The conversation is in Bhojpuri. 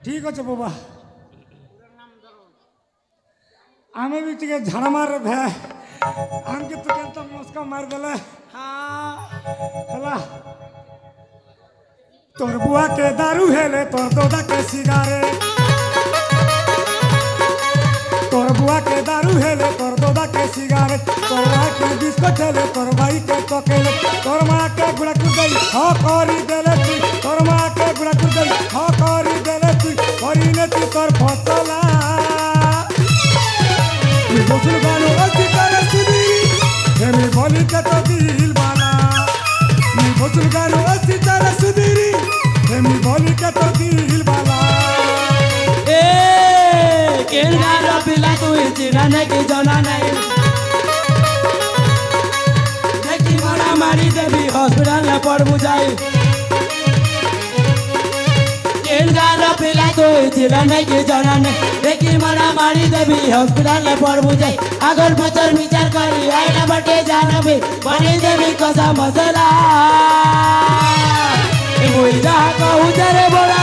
ঠিক আছে বাবা আমি भी টিকে ঝাড়া মার ভে আমকে তো কেন মস্কা মার দেলে হলা তোর বুয়া के दारू हेले तोर दोदा के सिगारेट तोर बुआ के दारू हेले तोर दोदा के सिगारेट तोर भाई के बिस्कुट हेले तोर भाई के चॉकलेट तोर माँ के गुड़ा कुदई हो करी देले तू तोर माँ के गुड़ा कुदई हो करी देले तू करी ने तू तोर फसला तू बसुल गानो अस्ति करे सुदी हेमी बोली के तो दिल बाला तू बसुल गानो अस्ति करे सुदी हेमी बोली के तो दिल बाला केंद्र पिला तू चिराने की जना नहीं देखी मारा मारी देवी हॉस्पिटल में पड़ बुझाई केंद्र पिला तू चिराने की जना नहीं देखी मारा मारी देवी हॉस्पिटल में पड़ बुझाई अगर बचर विचार करी आई ना बटे जाना भी बनी देवी कसा मसला बुझा कहू जरे बोला